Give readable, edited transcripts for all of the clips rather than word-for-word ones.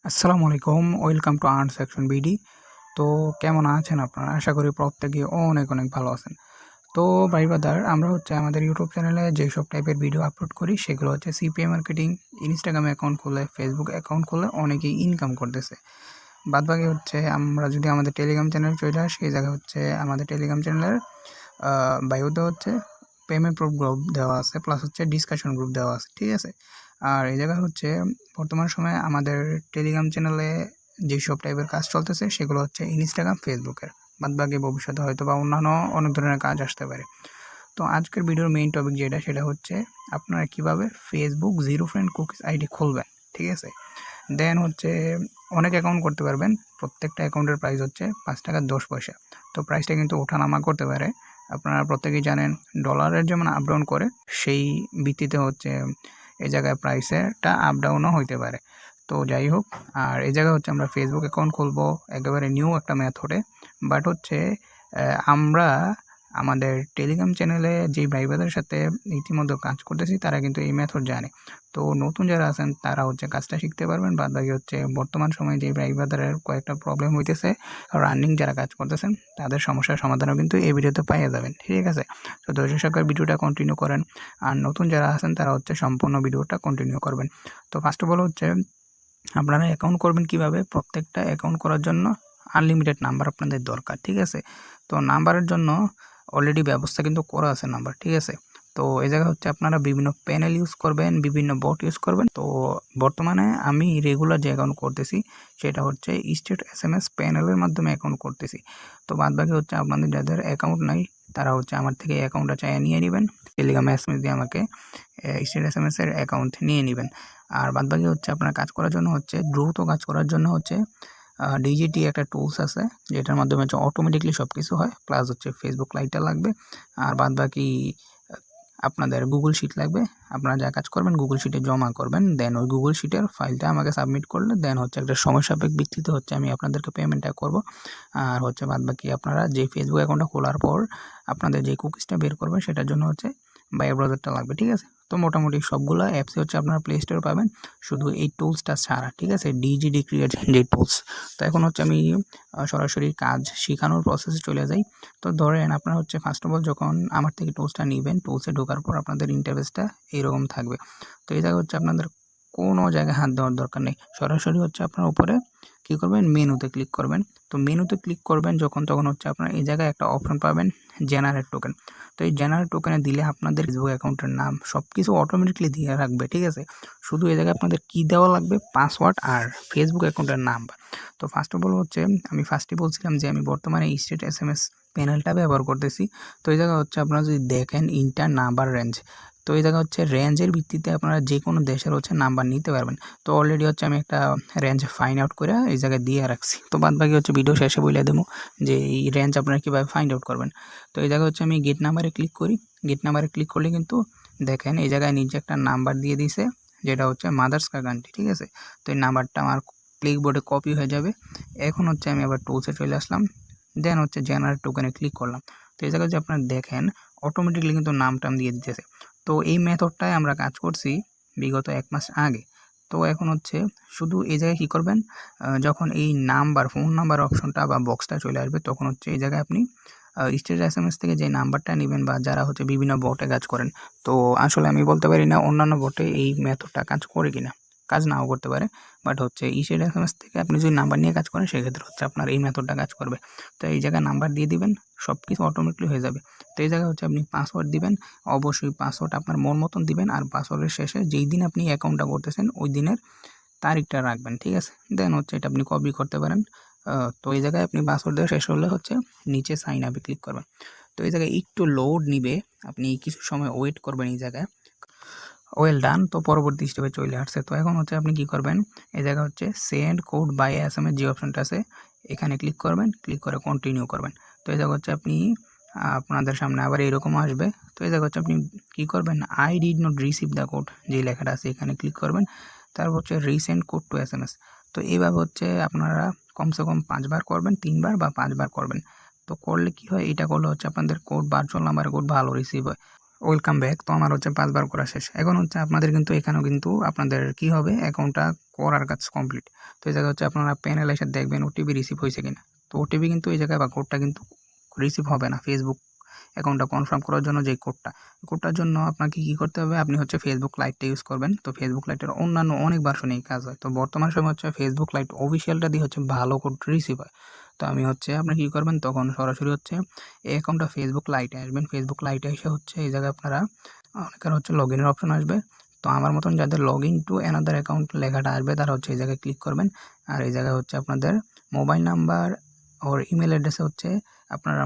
আসসালামু আলাইকুম, welcome to earn section BD. তো কেমন আছেন আপনারা? আশা করি প্রত্যেকে অনেক অনেক ভালো আছেন। তো ভাই ব্রাদার, আমরা আমাদের ইউটিউব চ্যানেলে যেসব টাইপের ভিডিও আপলোড করি সেগুলো সিপিএ মার্কেটিং। ইনস্টাগ্রাম অ্যাকাউন্ট খুলে, ফেসবুক অ্যাকাউন্ট খুলে অনেকেই ইনকাম করতেছে। বাদবাকি আমরা যদি আমাদের টেলিগ্রাম চ্যানেল চলে আসি, এই জায়গায় আমাদের টেলিগ্রাম চ্যানেলের বায়োতে পেমেন্ট প্রুফ গ্রুপ দেওয়া আছে, প্লাস ডিসকাশন গ্রুপ দেওয়া আছে, ঠিক আছে। আর এই জায়গায় বর্তমান সময়ে আমাদের টেলিগ্রাম চ্যানেলে যেসব টাইপের কাজ চলতেছে সেগুলো ইনস্টাগ্রাম, ফেসবুকের। বাদবাকি ভবিষ্যতে হয়তো বা অন্যান্য অনেক ধরনের কাজ আসতে পারে। তো আজকের ভিডিওর মেইন টপিক সেটা আপনারা কিভাবে Facebook zero friend cookies ID খুলবেন, ঠিক আছে। দেন অনেক অ্যাকাউন্ট করতে পারবেন। প্রত্যেকটা অ্যাকাউন্টের প্রাইস 5 টাকা 10 পয়সা। তো প্রাইসটা কিন্তু ওঠানামা করতে পারে। আপনারা প্রত্যেকেই জানেন ডলারের যেমন আপ ডাউন করে, সেই ভিত্তিতে এই জায়গায় প্রাইসেরটা আপ ডাউনও হইতে পারে। তো যাই হোক, আর এই জায়গায় আমরা ফেসবুক অ্যাকাউন্ট খুলবো একেবারে নিউ একটা মেথডে। বাট আমরা আমাদের টেলিগ্রাম চ্যানেলে যেই ভাই ব্রাদারের সাথে ইতিমধ্যে কাজ করতেছি তারা কিন্তু এই মেথড জানে। তো নতুন যারা আছেন তারা কাজটা শিখতে পারবেন। বাদবাকি বর্তমান সময়ে যে ভাই ব্রাদারের কয়েকটা প্রবলেম হইতেছে, রানিং যারা কাজ করতেছেন তাদের সমস্যার সমাধানও কিন্তু এই ভিডিওতে পাইয়ে যাবেন, ঠিক আছে। তো দর্শক সহকারে ভিডিওটা কন্টিনিউ করেন। আর নতুন যারা আছেন তারা সম্পূর্ণ ভিডিওটা কন্টিনিউ করবেন। তো ফার্স্ট অফ অল আপনারা অ্যাকাউন্ট করবেন কিভাবে। প্রত্যেকটা অ্যাকাউন্ট করার জন্য আনলিমিটেড নাম্বার আপনাদের দরকার, ঠিক আছে। তো নাম্বারের জন্য অলরেডি ব্যবস্থা কিন্তু করা আছে নাম্বার, ঠিক আছে। তো এই জায়গায় আপনারা বিভিন্ন প্যানেল ইউজ করবেন, বিভিন্ন বট ইউজ করবেন। তো বর্তমানে আমি রেগুলার যে অ্যাকাউন্ট করতেছি সেটা স্টেট SMS প্যানেলের মাধ্যমে অ্যাকাউন্ট করতেছি। তো বাদবাকি আপনাদের যাদের অ্যাকাউন্ট নাই তারা আমার থেকে অ্যাকাউন্টটা চাইয়ে নিয়ে নেবেন। টেলিগ্রাম SMS দিয়ে আমাকে স্টেট SMS এর অ্যাকাউন্ট নিয়ে নেবেন। আর বাদবাকি আপনার কাজ করার জন্য দ্রুত কাজ করার জন্য ডিজিটি একটা টুলস আছে যেটার মাধ্যমে অটোমেটিকলি সব কিছু হয়। প্লাস ফেসবুক লাইটটা লাগবে। আর বাদবাকি আপনাদের গুগল শিট লাগবে। আপনারা যা কাজ করবেন গুগল শিটে জমা করবেন। দেন ওই গুগল শিটের ফাইলটা আমাকে সাবমিট করলে দেন একটা সময় সাপেক্ষ ভিত্তিতে আমি আপনাদেরকে পেমেন্টটা করব। আর বাদবাকি আপনারা যে ফেসবুক অ্যাকাউন্টটা খোলার পর আপনাদের যে কুকিজটা বের করবেন সেটার জন্য বাই ব্রাউজারটা লাগবে, ঠিক আছে। তো মোটামুটি সবগুলো অ্যাপসে আপনারা প্লে স্টোরে পাবেন, শুধু এই টুলসটা ছাড়া, ঠিক আছে। ডিজিডি ক্রিয়েট যে টুলস। তো এখন আমি সরাসরি কাজ শেখানোর প্রসেসে চলে যাই। তো ধরেন আপনারা ফার্স্ট অফ অল যখন আমার থেকে টুলসটা নেবেন, টুলসে ঢোকার পর আপনাদের ইন্টারফেসটা এইরকম থাকবে। তো এই জায়গায় আপনাদের কোনো জায়গায় হাত দেওয়ার দরকার নেই। সরাসরি আপনার উপরে কী করবেন, মেনুতে ক্লিক করবেন। তো মেনুতে ক্লিক করবেন যখন, তখন আপনার এই জায়গায় একটা অপশন পাবেন জেনারেট টোকেন। তো এই জেনারেট টোকেনে দিলে আপনাদের ফেসবুক অ্যাকাউন্টের নাম সব কিছু অটোমেটিকলি দিয়ে রাখবে, ঠিক আছে। শুধু এই জায়গায় আপনাদের কী দেওয়া লাগবে, পাসওয়ার্ড আর ফেসবুক অ্যাকাউন্টের নাম্বার। তো ফার্স্ট অফ অল আমি ফার্স্টে বলছিলাম যে আমি বর্তমানে স্টেট SMS প্যানেলটা ব্যবহার করতেছি। তো এই জায়গায় আপনারা যদি দেখেন ইন্টার নাম্বার রেঞ্জ, তো এই জায়গায় রেঞ্জের ভিত্তিতে আপনারা যে কোনো দেশের নাম্বার নিতে পারবেন। তো অলরেডি আমি একটা রেঞ্জ ফাইন্ড আউট করে এই জায়গায় দিয়ে রাখছি। তো বাদবাকি ভিডিও শেষে বলে দেবো যে এই রেঞ্জ আপনারা কীভাবে ফাইন্ড আউট করবেন। তো এই জায়গায় আমি গেট নাম্বারে ক্লিক করি। গেট নাম্বারে ক্লিক করলে কিন্তু দেখেন এই জায়গায় নিচে একটা নাম্বার দিয়ে দিছে যেটা মাদার্স কান্ট্রি, ঠিক আছে। তো এই নাম্বারটা আমার ক্লিকবোর্ডে কপি হয়ে যাবে। এখন আমি আবার টুলসে চলে আসলাম। দেন জেনারেট টোকেনে ক্লিক করলাম। তো এই জায়গায় আপনারা দেখেন অটোমেটিকলি কিন্তু নাম দিয়ে দিতেছে। তো এই মেথডটায় আমরা কাজ করছি বিগত 1 মাস আগে। তো এখন শুধু এই জায়গায় কী করবেন, যখন এই নাম্বার, ফোন নাম্বার অপশনটা বা বক্সটা চলে আসবে তখন এই জায়গায় আপনি স্টেট SMS থেকে যে নাম্বারটা নেবেন, বা যারা বিভিন্ন বটে কাজ করেন, তো আসলে আমি বলতে পারি না অন্যান্য বটে এই মেথডটা কাজ করে কিনা, কাজ নাও করতে পারে। বাট স্টেট SMS থেকে আপনি যদি নাম্বার নিয়ে কাজ করেন সেক্ষেত্রে আপনার এই মেথডটা কাজ করবে। তো এই জায়গায় নাম্বার দিয়ে দিবেন, সব কিছু অটোমেটিকলি হয়ে যাবে। তো এই জায়গায় আপনি পাসওয়ার্ড দিবেন। অবশ্যই পাসওয়ার্ড আপনার মন মতন দিবেন। আর পাসওয়ার্ডের শেষে যেই দিন আপনি অ্যাকাউন্টটা করতেছেন ওই দিনের তারিখটা রাখবেন, ঠিক আছে। দেন এটা আপনি কপি করতে পারেন। তো এই জায়গায় আপনি পাসওয়ার্ড দেওয়া শেষ হলে নিচে সাইন আপে ক্লিক করবেন। তো এই জায়গায় একটু লোড নিবে, আপনি কিছু সময় ওয়েট করবেন এই জায়গায়। Well done. তো পরবর্তী স্টেপে চলে আসছে। তো এখন আপনি কি করবেন, এই জায়গায় সেন্ড কোড বাই SMS যে অপশনটা আছে এখানে ক্লিক করবেন। ক্লিক করে কন্টিনিউ করবেন। তো এই জায়গায় আপনি আপনাদের সামনে আবার এরকম আসবে। তো এই জায়গায় আপনি কি করবেন, I did not receive the code যে লেখাটা আছে এখানে ক্লিক করবেন। তারপর রিসেন্ড কোড টু SMS। তো এইভাবে আপনারা কমসে কম 5 বার করবেন, 3 বার বা 5 বার করবেন। তো করলে কি হয়, এটা করলে আপনাদের কোড, ভার্চুয়াল নাম্বারের কোড ভালো রিসিভ হয়। Welcome back. তো আমার হচ্ছে 5 বার করা শেষ। এখন হচ্ছে আপনাদের কিন্তু এখানেও কিন্তু আপনাদের কি হবে, অ্যাকাউন্টটা করার কাজ কমপ্লিট। তো এই জায়গায় হচ্ছে আপনারা প্যানেলে এসে দেখবেন ওটিপি রিসিভ হয়েছে কিনা। তো ওটিপি কিন্তু এই জায়গায় বা কোডটা কিন্তু রিসিভ হবে না ফেসবুক অ্যাকাউন্টটা কনফার্ম করার জন্য যে কোডটার জন্য আপনাকে কী করতে হবে, আপনি হচ্ছে ফেসবুক লাইটটা ইউজ করবেন। তো ফেসবুক লাইটের অন্যান্য অনেক ভার্সনে এই কাজ হয়। তো বর্তমান সময় হচ্ছে ফেসবুক লাইট অফিসিয়ালটা দিয়ে হচ্ছে ভালো কোড রিসিভ হয়। তো আমি হচ্ছে আপনি কী করবেন, তখন সরাসরি হচ্ছে এই অ্যাকাউন্টটা ফেসবুক লাইটে আসবেন। ফেসবুক লাইটে এসে হচ্ছে এই জায়গায় আপনারা অনেকের হচ্ছে লগ ইনের অপশন আসবে। তো আমার মতন যাদের log in to another account লেখাটা আসবে তারা হচ্ছে এই জায়গায় ক্লিক করবেন। আর এই জায়গায় হচ্ছে আপনাদের মোবাইল নাম্বার ওর ইমেল অ্যাড্রেসে হচ্ছে আপনারা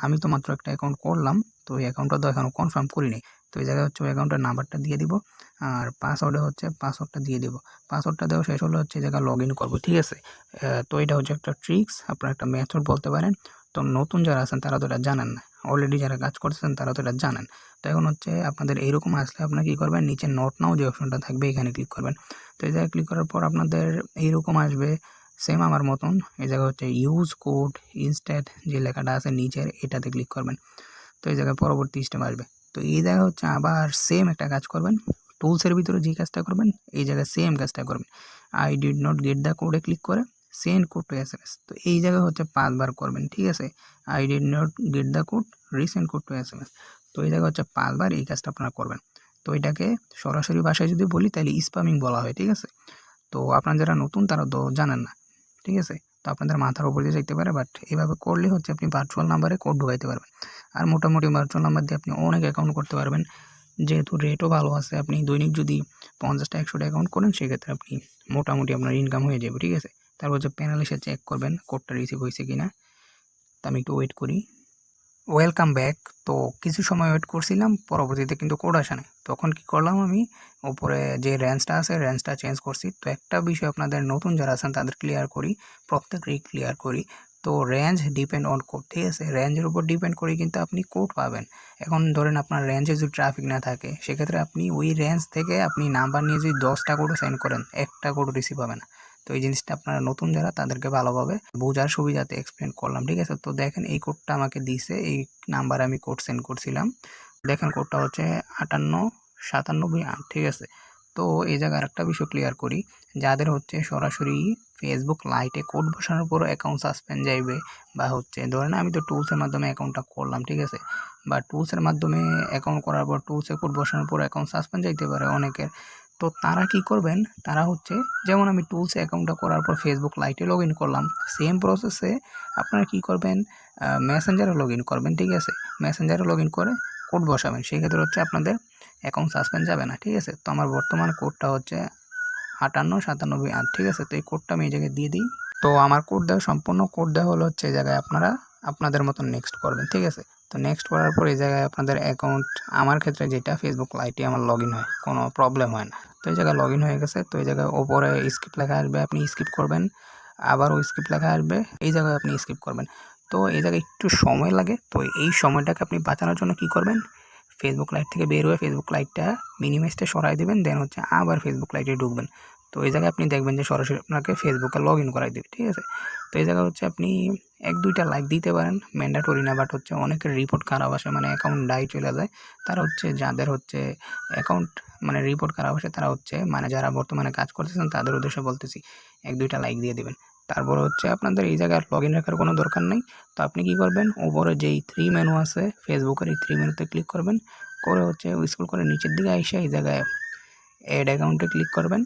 আমি তো মাত্র একটা অ্যাকাউন্ট করলাম, তো এই অ্যাকাউন্টটা তো এখনও কনফার্ম করিনি। তো এই জায়গায় হচ্ছে ওই অ্যাকাউন্টের নাম্বারটা দিয়ে দিব, আর পাসওয়ার্ডটা দিয়ে দিব। পাসওয়ার্ডটা দেওয়া শেষ হলে হচ্ছে এই জায়গায় লগ ইন করবো, ঠিক আছে। তো এটা হচ্ছে একটা ট্রিক্স, আপনারা একটা মেথড বলতে পারেন। তো নতুন যারা আছেন তারা তো এটা জানেন না, অলরেডি যারা কাজ করতেছেন তারা তো এটা জানেন। তো এখন হচ্ছে আপনাদের এইরকম আসলে আপনারা কী করবেন, নিচে নোট নাও যে অপশনটা থাকবে এখানে ক্লিক করবেন। তো এই জায়গায় ক্লিক করার পর আপনাদের এইরকম আসবে সেম আমার মতন। এই জায়গায় হচ্ছে ইউজ কোড ইনস্ট্যান্ট যে লেখাটা আছে নিচের, এটাতে ক্লিক করবেন। তো এই জায়গায় পরবর্তী স্টেপ আসবে। তো এই জায়গায় হচ্ছে আবার সেম একটা কাজ করবেন, টুলসের ভিতরে যে কাজটা করবেন এই জায়গায় সেম কাজটা করবেন। I did not get the কোডে ক্লিক করে সেন্ড কোড টু SMS। তো এই জায়গায় হচ্ছে 5 বার করবেন, ঠিক আছে। I did not get the code resend code to SMS। তো এই জায়গায় হচ্ছে 5 বার এই কাজটা আপনারা করবেন। তো এটাকে সরাসরি ভাষায় যদি বলি তাহলে স্প্যামিং বলা হয়, ঠিক আছে। তো আপনারা যারা নতুন তারা তো জানেন না, ঠিক আছে। তো আপনাদের মাথার উপর দিয়ে যাইতে পারে, বাট এভাবে করলে হচ্ছে আপনি ভার্চুয়াল নাম্বারে কোড ঢুকাইতে পারবেন। আর মোটামুটি ভার্চুয়াল নাম্বার দিয়ে আপনি অনেক অ্যাকাউন্ট করতে পারবেন, যেহেতু রেটও ভালো আছে। আপনি দৈনিক যদি 50টা 100টা অ্যাকাউন্ট করেন সেক্ষেত্রে আপনি মোটামুটি আপনার ইনকাম হয়ে যাবে, ঠিক আছে। তারপর হচ্ছে প্যানেল এসে চেক করবেন কোডটা রিসিভ হয়েছে কিনা। তো আমি একটু ওয়েট করি। Welcome back. তো কিছু সময় ওয়েট করছিলাম, পরবর্তীতে কিন্তু কোড আসে নাই। তখন কি করলাম, আমি উপরে যে রেঞ্জটা আছে রেঞ্জটা চেঞ্জ করছি। তো একটা বিষয় আপনাদের নতুন যারা আছেন তাদের ক্লিয়ার করি, প্রত্যেকেরই ক্লিয়ার করি। তো রেঞ্জ ডিপেন্ড অন কোড, ঠিক আছে। রেঞ্জের উপর ডিপেন্ড করে কিন্তু আপনি কোড পাবেন। এখন ধরেন আপনার রেঞ্জে যদি ট্রাফিক না থাকে সেক্ষেত্রে আপনি ওই রেঞ্জ থেকে আপনি নাম্বার নিয়ে যদি 10টা কোডও সেন্ড করেন একটা কোডও রিসিভ হবে না। তো এই জিনিসটা আপনারা নতুন যারা তাদেরকে ভালোভাবে বোঝার সুবিধাতে এক্সপ্লেন করলাম, ঠিক আছে। তো দেখেন এই কোডটা আমাকে দিছে, এই নাম্বারে আমি কোড সেন্ড করছিলাম। দেখেন কোডটা হচ্ছে 589778, ঠিক আছে। তো এই জায়গায় আরেকটা বিষয় ক্লিয়ার করি, যাদের হচ্ছে সরাসরি ফেসবুক লাইটে কোড বসানোর পর অ্যাকাউন্ট সাসপেন্ড যাইবে, বা হচ্ছে ধরেন আমি তো টুলসের মাধ্যমে অ্যাকাউন্টটা করলাম, ঠিক আছে। বা টুলসের মাধ্যমে অ্যাকাউন্ট করার পর টুলসে কোড বসানোর পর অ্যাকাউন্ট সাসপেন্ড যাইতে পারে অনেকের। তো তারা কি করবেন, তারা হচ্ছে যেমন আমি টুলসে অ্যাকাউন্টটা করার পর ফেসবুক লাইটে লগ ইন করলাম, সেম প্রসেসে আপনারা কি করবেন, মেসেঞ্জারে লগ ইন করবেন, ঠিক আছে। মেসেঞ্জারে লগ ইন করে কোড বসাবেন, সেক্ষেত্রে হচ্ছে আপনাদের অ্যাকাউন্ট সাসপেন্ড যাবে না, ঠিক আছে। তো আমার বর্তমান কোডটা হচ্ছে 589778, ঠিক আছে। তো এই কোডটা আমি এই জায়গায় দিয়ে দিই। তো আমার কোড দেওয়া সম্পূর্ণ কোড দেওয়া হলো হচ্ছে এই জায়গায় আপনারা আপনাদের মতন নেক্সট করবেন, ঠিক আছে। তো নেক্সট করার পর এই জায়গায় আপনাদের অ্যাকাউন্ট, আমার ক্ষেত্রে যেটা ফেসবুক লাইটে আমার লগ ইন হয়, কোনো প্রবলেম হয় না। তো এই জায়গায় লগ ইন হয়ে গেছে। তো এই জায়গায় ওপরে স্কিপ লেখা আসবে, আপনি স্কিপ করবেন। আবারও স্কিপ লেখা আসবে, এই জায়গায় আপনি স্কিপ করবেন। তো এই জায়গায় একটু সময় লাগে। তো এই সময়টাকে আপনি বাঁচানোর জন্য কি করবেন, ফেসবুক লাইট থেকে বের হয়ে ফেসবুক লাইটটা মিনিমাইজটা সরাই দেবেন, দেন হচ্ছে আবার ফেসবুক লাইটে ঢুকবেন। তো এই জায়গায় আপনি দেখবেন যে সরাসরি আপনাকে ফেসবুকে লগ ইন করাই দেবে, ঠিক আছে। তো এই জায়গায় হচ্ছে আপনি 1-2টা লাইক দিতে পারেন, ম্যান্ডেটরি না। বাট হচ্ছে অনেকের রিপোর্ট খারাপ আসে, মানে অ্যাকাউন্ট ডাই চলে যায়। তারা হচ্ছে যাদের হচ্ছে অ্যাকাউন্ট মানে রিপোর্ট খারাপ আসে তারা হচ্ছে মানে যারা বর্তমানে কাজ করতেছেন তাদের উদ্দেশ্যে বলতেছি, 1-2টা লাইক দিয়ে দিবেন। তারপর হচ্ছে আপনাদের এই জায়গায় লগ ইন রাখার কোনো দরকার নেই। তো আপনি কি করবেন, উপরে যেই 3 মেনু আছে ফেসবুকের, এই 3 মেনুতে ক্লিক করবেন, করে হচ্ছে স্ক্রল করে নিচের দিকে এসে এই জায়গায় অ্যাড অ্যাকাউন্টে ক্লিক করবেন।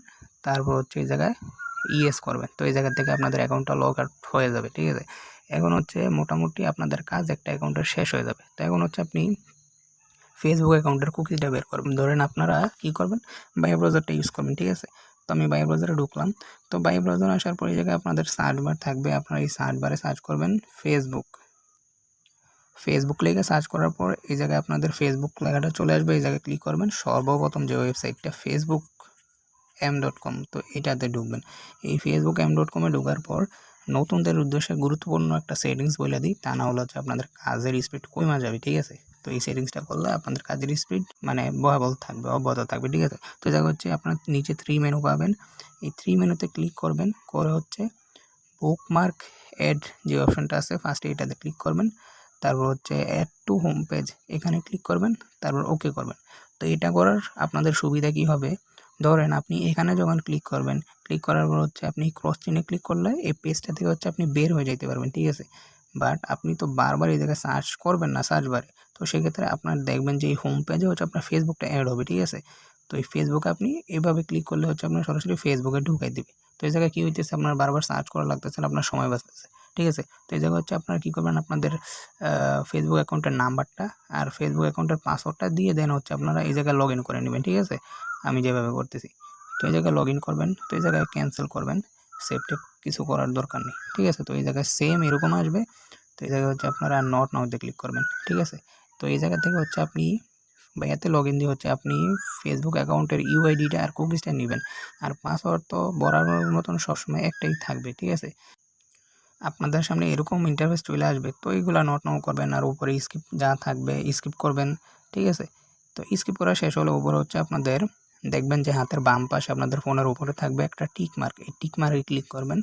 তারপর হচ্ছে এই জায়গায় ইয়েস করবেন। তো এই জায়গা থেকে আপনাদের অ্যাকাউন্টটা লগ আউট হয়ে যাবে, ঠিক আছে। এখন হচ্ছে মোটামুটি আপনাদের কাজ একটা অ্যাকাউন্টের শেষ হয়ে যাবে। তো এখন হচ্ছে আপনি ফেসবুক অ্যাকাউন্টের কুকিটা বের করবেন। ধরেন আপনারা কি করবেন, বাই ব্রাউজারটা ইউজ করবেন, ঠিক আছে। তো আমি বাই ব্রাউজারে ঢুকলাম। তো বাই ব্রাউজার আসার পর এই জায়গায় আপনাদের সার্চ বার থাকবে, আপনারা এই সার্চ বারে সার্চ করবেন ফেসবুক লেখা সার্চ করার পর এই জায়গায় আপনাদের ফেসবুক লেখাটা চলে আসবে, এই জায়গায় ক্লিক করবেন। সর্বপ্রথম যে ওয়েবসাইটটা facebook.m.com, তো এটাতে ঢুকবেন। এই facebook.m.com-এ ঢোকার পর নতুনদের উদ্দেশ্যে গুরুত্বপূর্ণ একটা সেটিংস বলে দিই, তা না হলে হচ্ছে আপনাদের কাজের স্পিড কমে যাবে, ঠিক আছে। তো এই সেটিংসটা করলে আপনাদের কাজের স্পিড মানে অব্যাহত থাকবে, ঠিক আছে। তো জায়গা হচ্ছে আপনার নিচে 3 মেনু পাবেন, এই 3 মেনুতে ক্লিক করবেন, করে হচ্ছে বুকমার্ক অ্যাড যে অপশনটা আছে ফার্স্টে এটাতে ক্লিক করবেন। তারপর হচ্ছে অ্যাড টু হোম পেজ, এখানে ক্লিক করবেন, তারপর ওকে করবেন। তো এটা করার আপনাদের সুবিধা কী হবে, ধরেন আপনি এখানে যখন ক্লিক করবেন, ক্লিক করার পর হচ্ছে আপনি ক্রস চিহ্নে ক্লিক করলে এই পেজটা থেকে হচ্ছে আপনি বের হয়ে যেতে পারবেন, ঠিক আছে। বাট আপনি তো বারবার এই জায়গায় সার্চ করবেন না সার্চ বারে, তো সেক্ষেত্রে আপনার দেখবেন যে এই হোম পেজে হচ্ছে আপনার ফেসবুকটা অ্যাড হবে, ঠিক আছে। তো এই ফেসবুকে আপনি এভাবে ক্লিক করলে হচ্ছে আপনার সরাসরি ফেসবুকে ঢুকাই দিবে। তো এই জায়গায় কী হইতেছে, আপনার বারবার সার্চ করা লাগতেছে না, আপনার সময় বাঁচতেছে, ঠিক আছে। তো এই জায়গায় হচ্ছে আপনারা কী করবেন, আপনাদের ফেসবুক অ্যাকাউন্টের নাম্বারটা আর ফেসবুক অ্যাকাউন্টের পাসওয়ার্ডটা দিয়ে দেন হচ্ছে আপনারা এই জায়গায় লগ ইন করে নেবেন, ঠিক আছে। আমি যেভাবে করতেছি, তো এই জায়গায় লগ ইন করবেন, তো এই জায়গায় ক্যান্সেল করবেন, সেভটা কিছু করার দরকার নেই, ঠিক আছে। তো এই জায়গায় সেম এরকম আসবে। তো এই জায়গায় হচ্ছে আপনারা নট নাওতে ক্লিক করবেন, ঠিক আছে। তো এই জায়গা থেকে হচ্ছে আপনি বা এতে লগ ইন দিয়ে হচ্ছে আপনি ফেসবুক অ্যাকাউন্টের ইউআইডিটা আর কুকিজটা নেবেন, আর পাসওয়ার্ড তো বরাবর মতন সবসময় একটাই থাকবে, ঠিক আছে। আপনাদের সামনে এরকম ইন্টারফেস চলে আসবে, তো এইগুলো নট নাও করবেন, আর উপরে স্কিপ যা থাকবে স্কিপ করবেন, ঠিক আছে। তো স্কিপ করা শেষ হলে উপরে হচ্ছে আপনাদের দেখবেন যে হাতের বাম পাশে আপনাদের ফোনের উপরে থাকবে একটা টিক মার্ক, এই টিক মার্কে ক্লিক করবেন।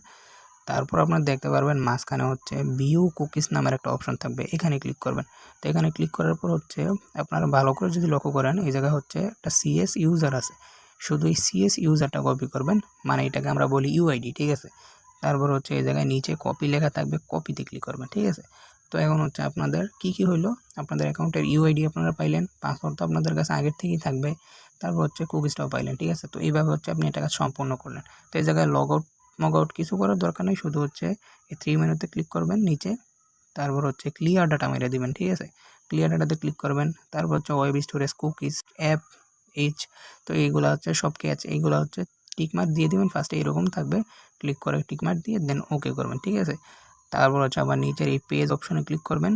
তারপর আপনারা দেখতে পারবেন মাঝখানে হচ্ছে ভিউ কুকিজ নামের একটা অপশন থাকবে, এখানে ক্লিক করবেন। তো এখানে ক্লিক করার পর হচ্ছে আপনারা ভালো করে যদি লক্ষ্য করেন, এই জায়গায় হচ্ছে একটা সিএস ইউজার আছে, শুধু এই সিএস ইউজারটা কপি করবেন, মানে এটাকে আমরা বলি ইউআইডি, ঠিক আছে। তারপর হচ্ছে এই জায়গায় নিচে কপি লেখা থাকবে, কপিতে ক্লিক করবেন, ঠিক আছে। তো এখন হচ্ছে আপনাদের কি হইলো, আপনাদের অ্যাকাউন্টের ইউআইডি আপনারা পাইলেন, পাসওয়ার্ড তো আপনাদের কাছে আগের থেকেই থাকবে, তারপর হচ্ছে কুকিজটাও পাইলেন, ঠিক আছে। তো এইভাবে হচ্ছে আপনি এটা সম্পূর্ণ করলেন। তো এই জায়গায় লগ আউট কিছু করার দরকার নেই, শুধু হচ্ছে এই 3 মেনুতে ক্লিক করবেন নিচে, তারপর হচ্ছে ক্লিয়ার ডাটা মেরে দিবেন, ঠিক আছে। ক্লিয়ার ডাটাতে ক্লিক করবেন, তারপর হচ্ছে ওয়েব স্টোরেজ কুকিজ অ্যাপ তো এইগুলো হচ্ছে সব কি আছে, এইগুলো হচ্ছে টিকমার্ক দিয়ে দিবেন, ফার্স্টে এরকম থাকবে, ক্লিক করে টিকমার্ক দিয়ে দেন ওকে করবেন, ঠিক আছে। তারপর হচ্ছে আবার নিচের এই পেজ অপশনে ক্লিক করবেন,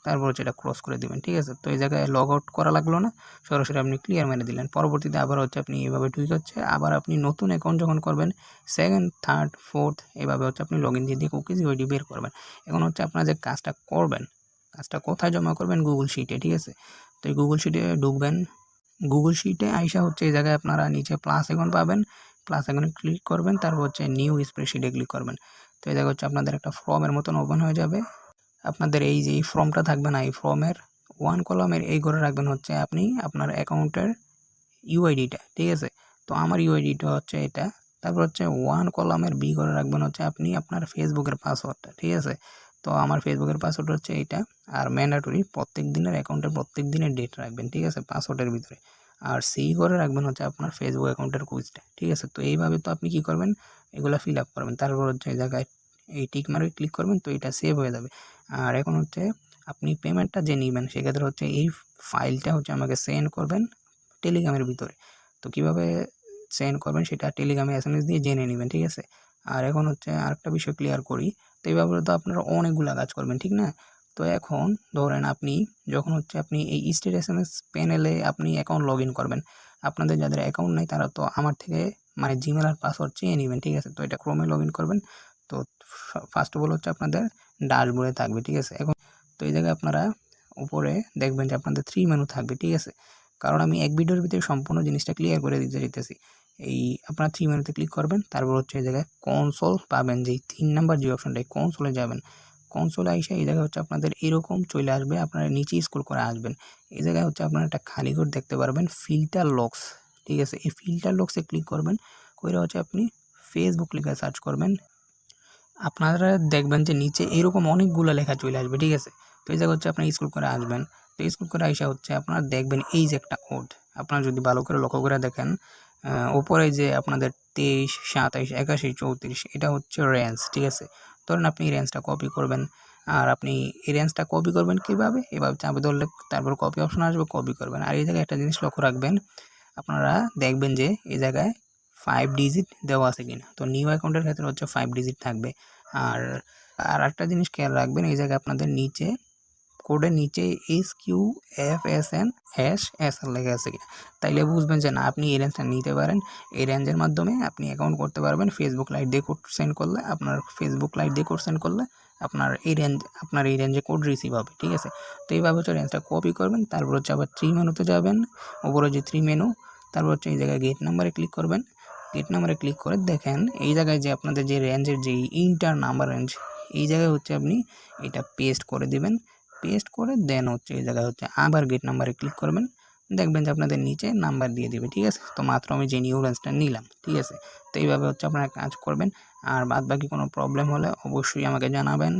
তারপর হচ্ছে এটা ক্রস করে দিবেন, ঠিক আছে। তো এই জায়গায় লগ আউট করা লাগলো না, সরাসরি আপনি ক্লিয়ার মেরে দিলেন। পরবর্তীতে আবার হচ্ছে আপনি এইভাবে ঠিক হচ্ছে, আবার আপনি নতুন অ্যাকাউন্ট যখন করবেন, সেকেন্ড থার্ড ফোর্থ এভাবে হচ্ছে আপনি লগ ইন দিয়ে কুকিজ ইউআইডি বের করবেন। এখন হচ্ছে আপনারা যে কাজটা করবেন, কাজটা কোথায় জমা করবেন, গুগল শিটে, ঠিক আছে। তো এই গুগল শিটে ঢুকবেন, গুগল শিটে আইসা হচ্ছে এই জায়গায় আপনারা নিচে প্লাস আইকন পাবেন, প্লাস আইকনে ক্লিক করবেন, তারপর হচ্ছে নিউ স্প্রেডশিটে ক্লিক করবেন। তো এই জায়গায় হচ্ছে আপনাদের একটা ফর্মের মতন ওপেন হয়ে যাবে। আপনাদের এই যে ফর্মটা থাকবে না, এই ফর্মের 1 কলামের এই ঘরে রাখবেন হচ্ছে আপনি আপনার অ্যাকাউন্টের ইউআইডিটা, ঠিক আছে। তো আমার ইউআইডিটা হচ্ছে এটা, তারপর হচ্ছে 1 কলামের বি ঘরে রাখবেন হচ্ছে আপনি আপনার ফেসবুকের পাসওয়ার্ডটা, ঠিক আছে। তো আমার ফেসবুকের পাসওয়ার্ড হচ্ছে এইটা, আর ম্যান্ডেটরি প্রত্যেক দিনের অ্যাকাউন্টের প্রত্যেক দিনের ডেট রাখবেন, ঠিক আছে, পাসওয়ার্ডের ভিতরে। আর সেই করে রাখবেন হচ্ছে আপনার ফেসবুক অ্যাকাউন্টের কুইজটা, ঠিক আছে। তো এইভাবে তো আপনি কী করবেন, এগুলো ফিল আপ করবেন, তারপর হচ্ছে এই জায়গায় এই টিক মার্কে ক্লিক করবেন, তো এটা সেভ হয়ে যাবে। আর এখন হচ্ছে আপনি পেমেন্টটা যে নেবেন সেক্ষেত্রে হচ্ছে এই ফাইলটা হচ্ছে আমাকে সেন্ড করবেন টেলিগ্রামের ভিতরে। তো কীভাবে সেন্ড করবেন সেটা টেলিগ্রামে এসএমএস দিয়ে জেনে নেবেন, ঠিক আছে। আর এখন হচ্ছে আরেকটা বিষয় ক্লিয়ার করি, তো এইভাবে তো আপনারা অনেকগুলো কাজ করবেন, ঠিক না। তো এখন ধরেন আপনি যখন হচ্ছে আপনি এই স্টেট এসএমএস প্যানেলে আপনি অ্যাকাউন্ট লগ ইন করবেন, আপনাদের যাদের অ্যাকাউন্ট নেই তারা তো আমার থেকে মানে জিমেল আর পাসওয়ার্ড চেয়ে নেবেন, ঠিক আছে। তো এটা ক্রোমে লগ ইন করবেন। তো ফার্স্ট অফ অল হচ্ছে আপনাদের ড্যাশবোর্ডে থাকবে, ঠিক আছে। এখন তো এই জায়গায় আপনারা উপরে দেখবেন যে আপনাদের 3 মেনু থাকবে, ঠিক আছে। কারণ আমি এক ভিডিওর ভিতরে সম্পূর্ণ জিনিসটা ক্লিয়ার করে দিতে চাইতেছি। এই আপনারা 3 মেনুতে ক্লিক করবেন, তারপর হচ্ছে এই জায়গায় কনসোল পাবেন, যেই 3 নাম্বার যে অপশনটা, কনসোলে যাবেন। কনসোলে আইসা এই জায়গায় হচ্ছে আপনাদের এরকম চলে আসবে, আপনারা নিচে স্ক্রল করে আসবেন, এই জায়গায় হচ্ছে আপনারা একটা খালি ঘর দেখতে পারবেন, ফিল্টার লক্স, ঠিক আছে। এই ফিল্টার লক্সে ক্লিক করবেন, করে হচ্ছে আপনি ফেসবুক লিখে সার্চ করবেন, আপনারা দেখবেন যে নিচে এরকম অনেকগুলো লেখা চলে আসবে, ঠিক আছে। তো এই জায়গায় হচ্ছে আপনার স্ক্রল করে আসবেন, তো স্ক্রল করে আইসা হচ্ছে আপনারা দেখবেন এই যে একটা কোড, আপনারা যদি ভালো করে লক্ষ্য করে দেখেন ওপরে যে আপনাদের 23, 27, 81, 34 এটা হচ্ছে রেঞ্জ, ঠিক আছে। ধরেন আপনি এই রেঞ্জটা কপি করবেন, আর আপনি এই রেঞ্জটা কপি করবেন কীভাবে, এভাবে চাপে ধরলে তারপর কপি অপশন আসবে, কপি করবেন। আর এই জায়গায় একটা জিনিস লক্ষ্য রাখবেন, আপনারা দেখবেন যে এই জায়গায় 5 ডিজিট দেওয়া আছে কিনা। তো নিউ অ্যাকাউন্টের ক্ষেত্রে হচ্ছে 5 ডিজিট থাকবে। আর একটা জিনিস খেয়াল রাখবেন, এই জায়গায় আপনাদের নিচে কোডের নিচে SQFSN#SR লেখা আছে কিনা, তাইলে বুঝবেন যে না আপনি এই রেঞ্জটা নিতে পারেন। এই রেঞ্জের মাধ্যমে আপনি অ্যাকাউন্ট করতে পারবেন। ফেসবুক লাইট দিয়ে কোড সেন্ড করলে আপনার এই রেঞ্জে কোড রিসিভ হবে, ঠিক আছে। তো এইভাবে হচ্ছে রেঞ্জটা কপি করবেন, তারপর হচ্ছে আবার 3 মেনুতে যাবেন, উপরে যে 3 মেনু, তারপর হচ্ছে এই জায়গায় গেট নাম্বারে ক্লিক করবেন। গেট নাম্বারে ক্লিক করে দেখেন এই জায়গায় যে আপনাদের যে রেঞ্জের যে ইন্টার নাম্বার রেঞ্জ, এই জায়গায় হচ্ছে আপনি এটা পেস্ট করে দিবেন। পেস্ট করে দেন হচ্ছে এই জায়গায় হচ্ছে আবার গেট নাম্বারে ক্লিক করবেন, দেখবেন যে আপনাদের নিচে নাম্বার দিয়ে দিবে। ঠিক আছে, তো মাত্র আমি যে নিউ ব্রাঞ্চটা নিলাম। ঠিক আছে, তো এইভাবে হচ্ছে আপনারা কাজ করবেন। আর বাদ বাকি কোনো প্রবলেম হলে অবশ্যই আমাকে জানাবেন।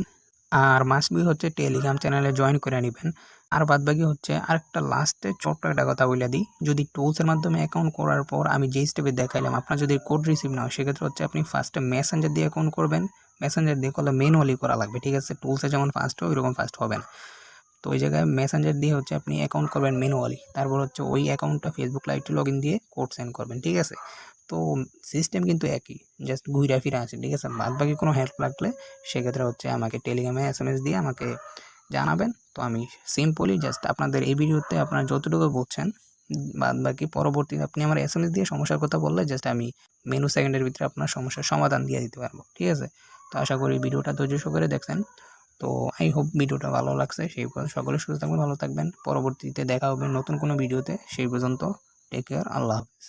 আর মাস্ট বি হচ্ছে টেলিগ্রাম চ্যানেলে জয়েন করে নেবেন। আর বাদবাকি হচ্ছে আরেকটা লাস্টে ছোট্ট একটা কথা বলে দিই, যদি টুলসের মাধ্যমে অ্যাকাউন্ট করার পর আমি যেই স্টেপে দেখাইলাম আপনার যদি কোড রিসিভ না হয়, সেক্ষেত্রে হচ্ছে আপনি ফার্স্টে মেসেঞ্জার দিয়ে অ্যাকাউন্ট করবেন। মেসেঞ্জার দিয়ে করলে ম্যানুয়ালি করা লাগবে। ঠিক আছে, টুলসে যেমন ফার্স্ট হয় ওইরকম ফার্স্ট হবে না। তো ওই জায়গায় মেসেঞ্জার দিয়ে হচ্ছে আপনি অ্যাকাউন্ট করবেন ম্যানুয়ালি, তারপর হচ্ছে ওই অ্যাকাউন্টটা ফেসবুক লাইভ লগ ইন দিয়ে কোড সেন্ড করবেন। ঠিক আছে, তো সিস্টেম কিন্তু একই, জাস্ট ঘুরে ফিরে আসে। ঠিক আছে, বাদ বাকি কোনো হেল্প লাগলে সেক্ষেত্রে হচ্ছে আমাকে টেলিগ্রামে SMS দিয়ে আমাকে জানাবেন। তো আমি সিম্পলি জাস্ট আপনাদের এই ভিডিওতে আপনারা যতটুকু বুঝছেন, বাদ বাকি পরবর্তীতে আপনি আমার SMS দিয়ে সমস্যার কথা বললে জাস্ট আমি মেনু সেকেন্ডের ভিতরে আপনার সমস্যার সমাধান দিয়ে দিতে পারবো। ঠিক আছে, তো আশা করি ভিডিওটা ধৈর্য সহকারে দেখছেন। তো আই হোপ ভিডিওটা ভালো লাগছে। সেই সকলে সুস্থ থাকবেন, ভালো থাকবেন। পরবর্তীতে দেখা হবে নতুন কোনো ভিডিওতে। সেই পর্যন্ত টেক কেয়ার, আল্লাহ হাফেজ।